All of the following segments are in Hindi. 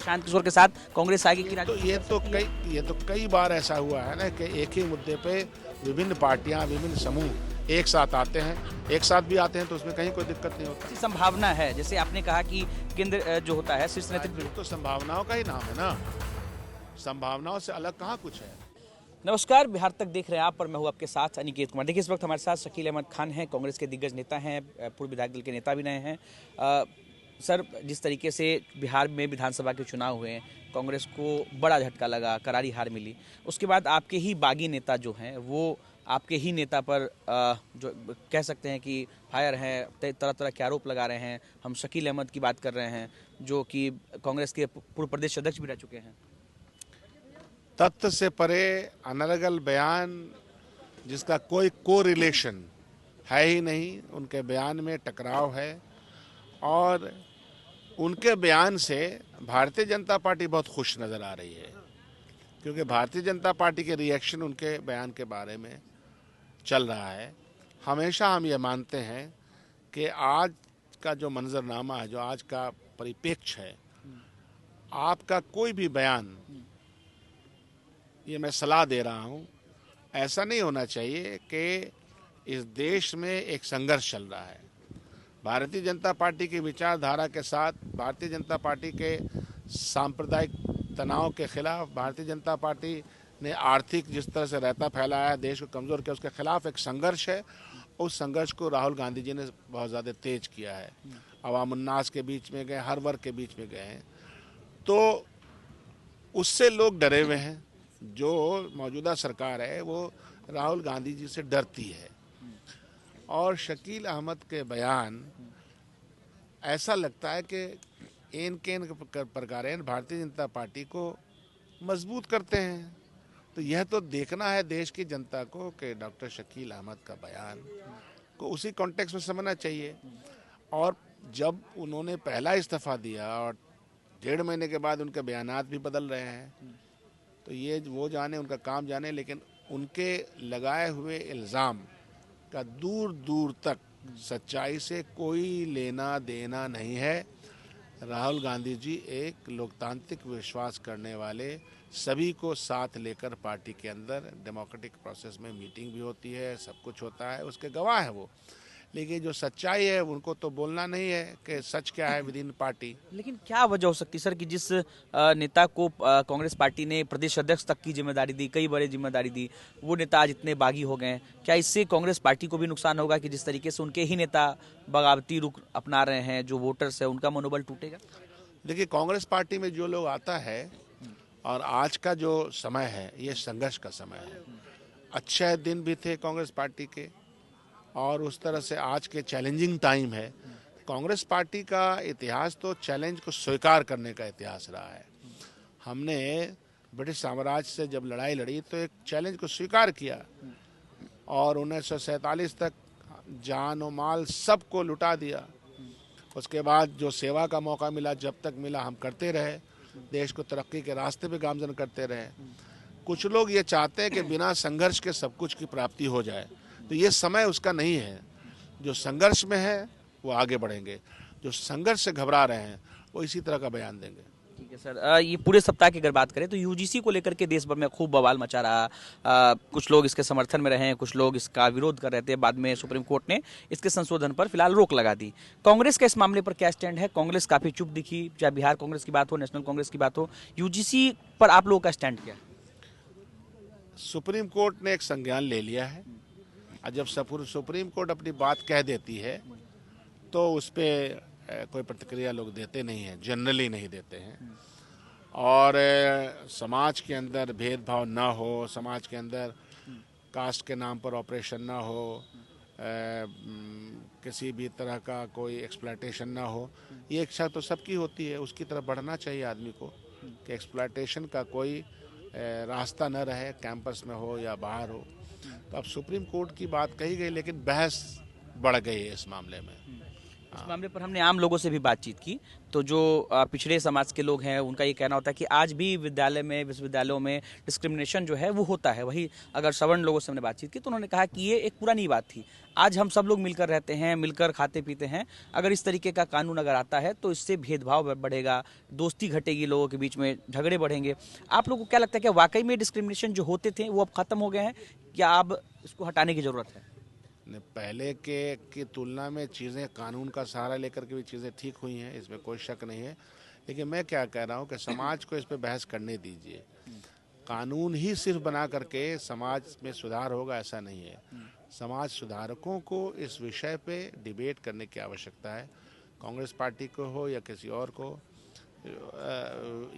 प्रशांत किशोर के साथ कांग्रेस आगे की तो ये तो कई बार ऐसा हुआ है ना कि एक ही मुद्दे पे विभिन्न पार्टियां, विभिन्न समूह एक साथ आते हैं, एक साथ भी आते हैं, तो उसमें कहीं कोई दिक्कत नहीं होता। संभावना है, जैसे आपने कहा कि केंद्र जो होता है शीर्ष नेतृत्व। राजनीति तो संभावनाओं का ही नाम है ना, संभावनाओं से अलग कहाँ कुछ है। नमस्कार, बिहार तक देख रहे हैं आप, और मैं हूं आपके साथ अनिकेत कुमार। देखिए, इस वक्त हमारे साथ शकील अहमद खान हैं, कांग्रेस के दिग्गज नेता हैं, पूर्व विधायक दल के नेता भी रहे हैं। सर, जिस तरीके से बिहार में विधानसभा के चुनाव हुए, कांग्रेस को बड़ा झटका लगा, करारी हार मिली। उसके बाद आपके ही बागी नेता जो हैं वो आपके ही नेता पर जो कह सकते हैं कि फायर हैं, तरह तरह के आरोप लगा रहे हैं। हम शकील अहमद की बात कर रहे हैं, जो कि कांग्रेस के पूर्व प्रदेश अध्यक्ष भी रह चुके हैं। तथ्य से परे अनर्गल बयान जिसका कोई को रिलेशन है ही नहीं, उनके बयान में टकराव है। और उनके बयान से भारतीय जनता पार्टी बहुत खुश नज़र आ रही है, क्योंकि भारतीय जनता पार्टी के रिएक्शन उनके बयान के बारे में चल रहा है। हमेशा हम ये मानते हैं कि आज का जो मंजरनामा है, जो आज का परिप्रेक्ष्य है, आपका कोई भी बयान, ये मैं सलाह दे रहा हूँ, ऐसा नहीं होना चाहिए कि इस देश में एक संघर्ष चल रहा है। भारतीय जनता पार्टी की विचारधारा के साथ, भारतीय जनता पार्टी के सांप्रदायिक तनाव के खिलाफ, भारतीय जनता पार्टी ने आर्थिक जिस तरह से रहता फैलाया, देश को कमज़ोर किया, उसके खिलाफ एक संघर्ष है। उस संघर्ष को राहुल गांधी जी ने बहुत ज़्यादा तेज किया है। अवामुन्नास के बीच में गए, हर वर्ग के बीच में गए हैं, तो उससे लोग डरे हुए हैं। जो मौजूदा सरकार है वो राहुल गांधी जी से डरती है। और शकील अहमद के बयान ऐसा लगता है कि इन प्रकार भारतीय जनता पार्टी को मजबूत करते हैं। तो यह तो देखना है देश की जनता को कि डॉक्टर शकील अहमद का बयान को उसी कॉन्टेक्स्ट में समझना चाहिए। और जब उन्होंने पहला इस्तीफा दिया और 1.5 महीने के बाद उनके बयानात भी बदल रहे हैं, तो ये वो जाने, उनका काम जाने। लेकिन उनके लगाए हुए इल्ज़ाम का दूर दूर तक सच्चाई से कोई लेना देना नहीं है। राहुल गांधी जी एक लोकतांत्रिक विश्वास करने वाले, सभी को साथ लेकर पार्टी के अंदर डेमोक्रेटिक प्रोसेस में मीटिंग भी होती है, सब कुछ होता है, उसके गवाह है वो। लेकिन जो सच्चाई है उनको तो बोलना नहीं है कि सच क्या है विद इन पार्टी। लेकिन क्या वजह हो सकती है सर कि जिस नेता को कांग्रेस पार्टी ने प्रदेश अध्यक्ष तक की जिम्मेदारी दी, कई बड़े जिम्मेदारी दी, वो नेता आज इतने बागी हो गए हैं? क्या इससे कांग्रेस पार्टी को भी नुकसान होगा कि जिस तरीके से उनके ही नेता बगावती रुख अपना रहे हैं, जो वोटर्स है उनका मनोबल टूटेगा? देखिए, कांग्रेस पार्टी में जो लोग आता है, और आज का जो समय है ये संघर्ष का समय है। अच्छे दिन भी थे कांग्रेस पार्टी के, और उस तरह से आज के चैलेंजिंग टाइम है। कांग्रेस पार्टी का इतिहास तो चैलेंज को स्वीकार करने का इतिहास रहा है। हमने ब्रिटिश साम्राज्य से जब लड़ाई लड़ी तो एक चैलेंज को स्वीकार किया, और 1947 तक जान और माल सबको लुटा दिया। उसके बाद जो सेवा का मौका मिला, जब तक मिला हम करते रहे, देश को तरक्की के रास्ते पे गामजन करते रहे। कुछ लोग ये चाहते हैं कि बिना संघर्ष के सब कुछ की प्राप्ति हो जाए, तो ये समय उसका नहीं है। जो संघर्ष में है वो आगे बढ़ेंगे, जो संघर्ष से घबरा रहे हैं वो इसी तरह का बयान देंगे। ठीक है सर, ये पूरे सप्ताह की अगर बात करें तो यूजीसी को लेकर के देश भर में खूब बवाल मचा रहा। कुछ लोग इसके समर्थन में रहे हैं, कुछ लोग इसका विरोध कर रहे थे। बाद में सुप्रीम कोर्ट ने इसके संशोधन पर फिलहाल रोक लगा दी। कांग्रेस का इस मामले पर क्या स्टैंड है? कांग्रेस काफी चुप दिखी, चाहे बिहार कांग्रेस की बात हो, नेशनल कांग्रेस की बात हो। यूजीसी पर आप लोगों का स्टैंड क्या है? सुप्रीम कोर्ट ने एक संज्ञान ले लिया है, और जब सुप्रीम कोर्ट अपनी बात कह देती है तो उस पर कोई प्रतिक्रिया लोग देते नहीं हैं, जनरली नहीं देते हैं। और समाज के अंदर भेदभाव ना हो, समाज के अंदर कास्ट के नाम पर ऑपरेशन ना हो, किसी भी तरह का कोई एक्सप्लॉयटेशन ना हो, ये इच्छा तो सबकी होती है। उसकी तरफ बढ़ना चाहिए आदमी को, कि एक्सप्लॉयटेशन का कोई रास्ता न रहे, कैंपस में हो या बाहर हो। तो अब सुप्रीम कोर्ट की बात कही गई, लेकिन बहस बढ़ गई है इस मामले में। इस मामले पर हमने आम लोगों से भी बातचीत की, तो जो पिछड़े समाज के लोग हैं उनका ये कहना होता है कि आज भी विद्यालय में, विश्वविद्यालयों में डिस्क्रिमिनेशन जो है वो होता है। वही अगर सवर्ण लोगों से हमने बातचीत की तो उन्होंने कहा कि ये एक पुरानी बात थी, आज हम सब लोग मिलकर रहते हैं, मिलकर खाते पीते हैं। अगर इस तरीके का कानून अगर आता है तो इससे भेदभाव बढ़ेगा, दोस्ती घटेगी, लोगों के बीच में झगड़े बढ़ेंगे। आप लोगों को क्या लगता है कि वाकई में डिस्क्रिमिनेशन जो होते थे वो अब खत्म हो गए हैं या अब इसको हटाने की जरूरत है? पहले के की तुलना में चीज़ें कानून का सहारा लेकर के भी चीज़ें ठीक हुई हैं, इसमें कोई शक नहीं है। लेकिन मैं क्या कह रहा हूँ कि समाज को इस पर बहस करने दीजिए। कानून ही सिर्फ बना करके समाज में सुधार होगा ऐसा नहीं है। समाज सुधारकों को इस विषय पे डिबेट करने की आवश्यकता है। कांग्रेस पार्टी को हो या किसी और को,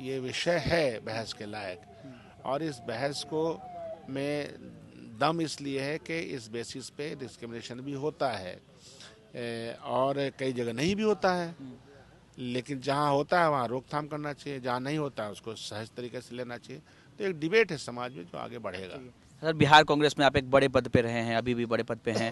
ये विषय है बहस के लायक, और इस बहस को में दम इसलिए है कि इस बेसिस पे डिस्क्रिमिनेशन भी होता है और कई जगह नहीं भी होता है। लेकिन जहाँ होता है वहाँ रोकथाम करना चाहिए, जहाँ नहीं होता है उसको सहज तरीके से लेना चाहिए। तो एक डिबेट है समाज में जो आगे बढ़ेगा। सर, बिहार कांग्रेस में आप एक बड़े पद पे रहे हैं, अभी भी बड़े पद पे हैं।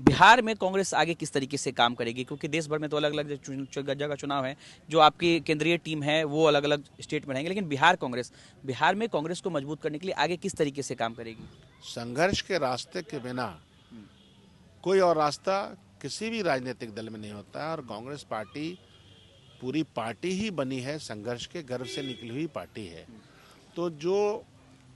बिहार में कांग्रेस आगे किस तरीके से काम करेगी? क्योंकि देश भर में तो अलग अलग जगह चुनाव है, जो आपकी केंद्रीय टीम है वो अलग अलग स्टेट में रहेंगे, लेकिन बिहार में कांग्रेस को मजबूत करने के लिए आगे किस तरीके से काम करेगी? संघर्ष के रास्ते के बिना कोई और रास्ता किसी भी राजनीतिक दल में नहीं होता है, और कांग्रेस पार्टी पूरी पार्टी ही बनी है, संघर्ष के गर्भ से निकली हुई पार्टी है। तो जो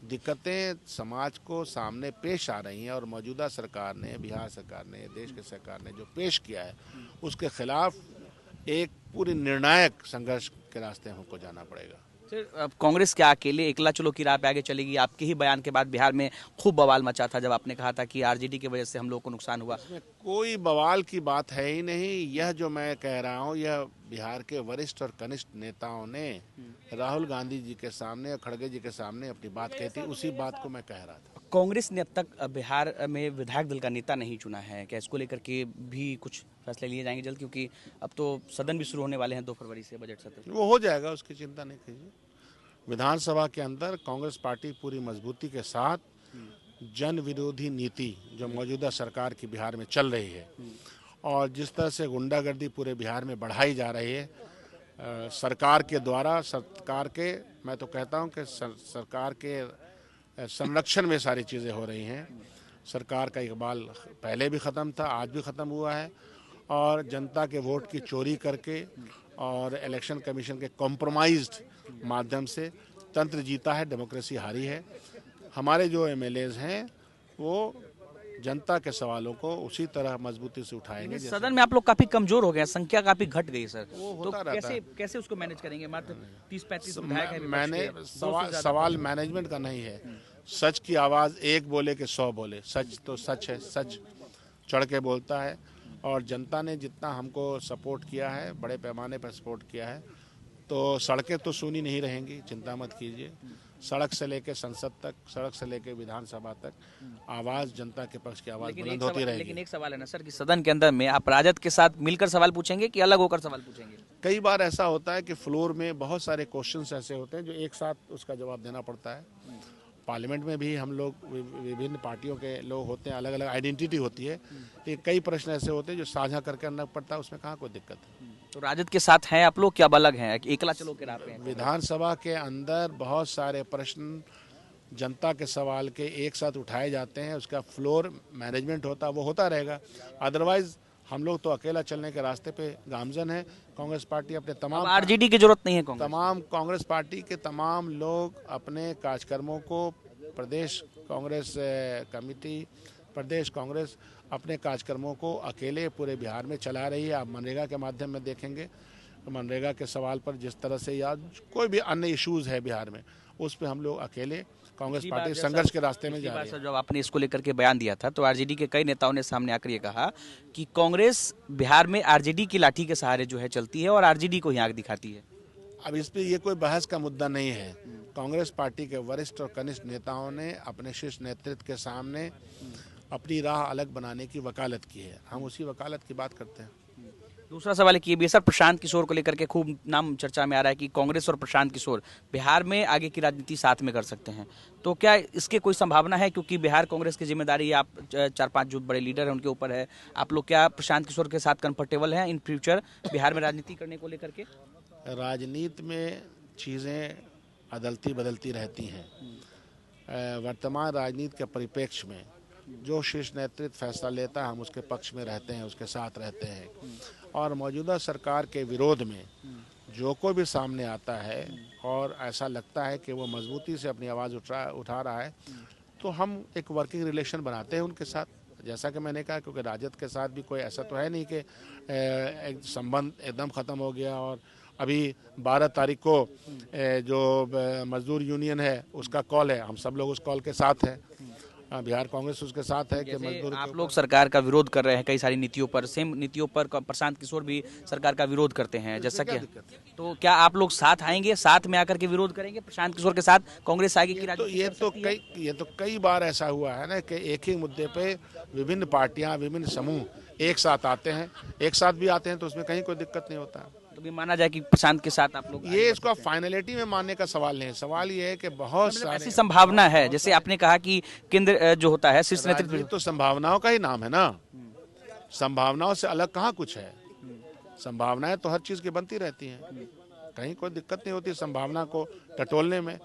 दिक्कतें समाज को सामने पेश आ रही हैं और मौजूदा सरकार ने, बिहार सरकार ने, देश की सरकार ने जो पेश किया है, उसके खिलाफ एक पूरी निर्णायक संघर्ष के रास्ते हमको जाना पड़ेगा। सर, अब कांग्रेस क्या अकेले एकला चलो की राह पे आगे चलेगी? आपके ही बयान के बाद बिहार में खूब बवाल मचा था जब आपने कहा था कि आरजेडी की वजह से हम लोगों को नुकसान हुआ। इसमें कोई बवाल की बात है ही नहीं। यह जो मैं कह रहा हूँ, यह बिहार के वरिष्ठ और कनिष्ठ नेताओं ने राहुल गांधी जी के सामने और खड़गे जी के सामने अपनी बात कही थी, उसी बात को मैं कह रहा था। कांग्रेस ने अब तक बिहार में विधायक दल का नेता नहीं चुना है, क्या इसको लेकर के भी कुछ फैसले लिए जाएंगे जल्द? क्योंकि अब तो सदन भी शुरू होने वाले हैं 2 फरवरी से, बजट सत्र। वो हो जाएगा, उसकी चिंता नहीं कीजिए। विधानसभा के अंदर कांग्रेस पार्टी पूरी मजबूती के साथ जन विरोधी नीति जो मौजूदा सरकार की बिहार में चल रही है और जिस तरह से गुंडागर्दी पूरे बिहार में बढ़ाई जा रही है, सरकार के द्वारा, सरकार के, मैं तो कहता हूं कि सरकार के संरक्षण में सारी चीज़ें हो रही हैं। सरकार का इकबाल पहले भी ख़त्म था, आज भी ख़त्म हुआ है, और जनता के वोट की चोरी करके और इलेक्शन कमीशन के कॉम्प्रोमाइज्ड माध्यम से तंत्र जीता है, डेमोक्रेसी हारी है। हमारे जो एमएलएज हैं वो जनता के सवालों को उसी तरह मजबूती से उठाएंगे। सदन में आप लोग काफी कमजोर हो गए, संख्या काफी घट गई सर, वो तो कैसे उसको मैनेज करेंगे? मात्र 30-35 विधायक हैं। मैंने सवाल मैनेजमेंट का नहीं है। सच की आवाज़ एक बोले कि 100 बोले। सच तो सच है, सच चढ़ के बोलता है, और जनता ने जितना हमको सपोर्ट किया है, बड़े पैमाने पर सपोर्ट किया है, तो सड़कें तो सुनी नहीं रहेंगी, चिंता मत कीजिए। सड़क से लेकर संसद तक, सड़क से लेकर विधानसभा तक आवाज़, जनता के पक्ष की आवाज़ बुलंद होती रहेगी। लेकिन एक सवाल है ना सर कि सदन के अंदर में आप राजद के साथ मिलकर सवाल पूछेंगे कि अलग होकर सवाल पूछेंगे? कई बार ऐसा होता है कि फ्लोर में बहुत सारे क्वेश्चंस ऐसे होते हैं जो एक साथ उसका जवाब देना पड़ता है। पार्लियामेंट में भी हम लोग विभिन्न पार्टियों के लोग होते हैं, अलग अलग आइडेंटिटी होती है, तो कई प्रश्न ऐसे होते हैं जो साझा करके करना पड़ता है, उसमें कहाँ कोई दिक्कत है। तो राजद के साथ हैं आप लोग, क्या अलग हैं, एकला चलो के राह पे हैं? विधानसभा के अंदर बहुत सारे प्रश्न जनता के सवाल के एक साथ उठाए जाते हैं, उसका फ्लोर मैनेजमेंट होता है, वो होता रहेगा। अदरवाइज हम लोग तो अकेला चलने के रास्ते पे गामजन है। कांग्रेस पार्टी अपने तमाम आरजेडी की जरूरत नहीं है, तमाम कांग्रेस पार्टी के तमाम लोग अपने कार्यक्रमों को, प्रदेश कांग्रेस कमेटी, प्रदेश कांग्रेस अपने कार्यक्रमों को अकेले पूरे बिहार में चला रही है। आप मनरेगा के माध्यम में देखेंगे, मनरेगा के सवाल पर जिस तरह से, या कोई भी अन्य इश्यूज है बिहार में, उस पर हम लोग अकेले कांग्रेस पार्टी संघर्ष के रास्ते में जा रही है। जब आपने इसको लेकर के बयान दिया था तो आरजेडी के कई नेताओं ने सामने आकर ये कहा कि कांग्रेस बिहार में आरजेडी की लाठी के सहारे जो है चलती है और आरजेडी को ही आग दिखाती है। अब इस पे ये कोई बहस का मुद्दा नहीं है। कांग्रेस पार्टी के वरिष्ठ और कनिष्ठ नेताओं ने अपने शीर्ष नेतृत्व के सामने अपनी राह अलग बनाने की वकालत की है, हम उसी वकालत की बात करते हैं। दूसरा सवाल एक ये भी है सर, प्रशांत किशोर को लेकर के खूब नाम चर्चा में आ रहा है कि कांग्रेस और प्रशांत किशोर बिहार में आगे की राजनीति साथ में कर सकते हैं, तो क्या इसके कोई संभावना है? क्योंकि बिहार कांग्रेस की जिम्मेदारी आप 4-5 जो बड़े लीडर हैं उनके ऊपर है, आप लोग क्या प्रशांत किशोर के साथ कंफर्टेबल हैं इन फ्यूचर बिहार में राजनीति करने को लेकर के? राजनीति में चीज़ें अदलती बदलती रहती हैं। वर्तमान राजनीति के परिप्रेक्ष्य में जो शीर्ष नेतृत्व फैसला लेता है हम उसके पक्ष में रहते हैं, उसके साथ रहते हैं। और मौजूदा सरकार के विरोध में जो कोई भी सामने आता है और ऐसा लगता है कि वो मजबूती से अपनी आवाज़ उठा रहा है, तो हम एक वर्किंग रिलेशन बनाते हैं उनके साथ। जैसा कि मैंने कहा, क्योंकि राजद के साथ भी कोई ऐसा तो है नहीं कि एक संबंध एकदम ख़त्म हो गया। और अभी 12 तारीख को जो मजदूर यूनियन है उसका कॉल है, हम सब लोग उस कॉल के साथ हैं। बिहार कांग्रेस उसके साथ है कि मजदूर आप लोग सरकार का विरोध कर रहे हैं कई सारी नीतियों पर, सेम नीतियों पर प्रशांत किशोर भी सरकार का विरोध करते हैं, जैसा कि तो क्या आप लोग साथ आएंगे, साथ में आकर के विरोध करेंगे प्रशांत किशोर के साथ? कांग्रेस आगे की राजनीति ये तो कई बार ऐसा हुआ है ना कि एक ही मुद्दे पे विभिन्न पार्टियां, विभिन्न समूह एक साथ आते हैं, एक साथ भी आते हैं, तो उसमें कहीं कोई दिक्कत नहीं होता। तो भी माना जाए कि प्रशांत के साथ आप लोग ये इसको फाइनलिटी में मानने का सवाल नहीं है। सवाल ये है कि बहुत सारे ऐसी संभावना है, जैसे आपने कहा कि केंद्र जो होता है शीर्ष नेतृत्व, तो संभावनाओं का ही नाम है ना। संभावनाओं से अलग कहाँ कुछ है। संभावनाएं तो हर चीज की बनती रहती हैं, कहीं कोई दिक्कत नहीं होती संभावना को टटोलने में।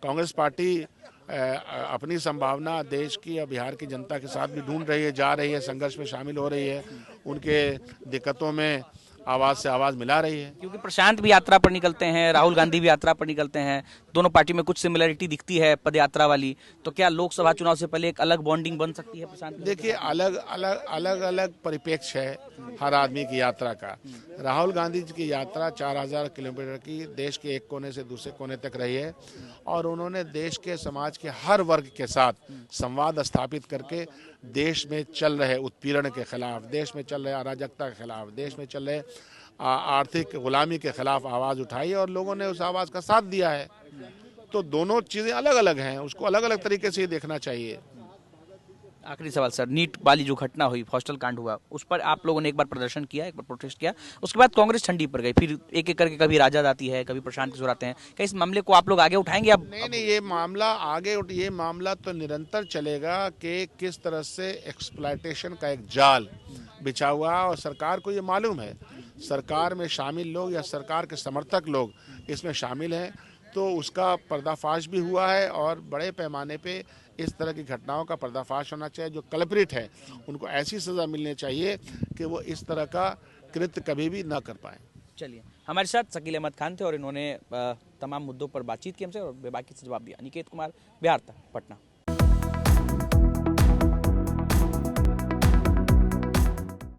कांग्रेस पार्टी अपनी संभावना देश की और बिहार की जनता के साथ भी ढूंढ रही है, जा रही है, संघर्ष में शामिल हो रही है, उनके दिक्कतों में आवाज़ से आवाज़ मिला रही है। क्योंकि प्रशांत भी यात्रा पर निकलते हैं, राहुल गांधी भी यात्रा पर निकलते हैं, दोनों पार्टी में कुछ सिमिलरिटी दिखती है पदयात्रा वाली, तो क्या लोकसभा चुनाव से पहले एक अलग बॉन्डिंग बन सकती है प्रशांत? देखिए, अलग अलग परिप्रेक्ष्य है हर आदमी की यात्रा का। राहुल गांधी जी की यात्रा 4000 किलोमीटर की देश के एक कोने से दूसरे कोने तक रही है और उन्होंने देश के समाज के हर वर्ग के साथ संवाद स्थापित करके देश में चल रहे उत्पीड़न के खिलाफ, देश में चल रहे अराजकता के खिलाफ, देश में चल रहे आर्थिक गुलामी के खिलाफ आवाज़ उठाई और लोगों ने उस आवाज़ का साथ दिया है। तो दोनों चीज़ें अलग अलग हैं, उसको अलग अलग तरीके से ही देखना चाहिए। आखिरी सवाल सर, नीट वाली जो घटना हुई, हॉस्टल कांड हुआ, उस पर आप लोगों ने एक बार प्रदर्शन किया, एक बार प्रोटेस्ट किया, उसके बाद कांग्रेस ठंडी पड़ गई, फिर एक एक करके कभी राजद आती है, कभी प्रशांत किशोर आते हैं, क्या इस मामले को आप लोग आगे उठाएंगे? अब नहीं, ये मामला तो निरंतर चलेगा कि किस तरह से एक्सप्लॉयटेशन का एक जाल बिछा हुआ है और सरकार को ये मालूम है। सरकार में शामिल लोग या सरकार के समर्थक लोग इसमें शामिल हैं, तो उसका पर्दाफाश भी हुआ है और बड़े पैमाने पे इस तरह की घटनाओं का पर्दाफाश होना चाहिए। जो कल्प्रिट है उनको ऐसी सज़ा मिलनी चाहिए कि वो इस तरह का कृत्य कभी भी ना कर पाए। चलिए, हमारे साथ शकील अहमद खान थे और इन्होंने तमाम मुद्दों पर बातचीत की हमसे और बाकी से जवाब दिया। निकेत कुमार, बिहार तक, पटना।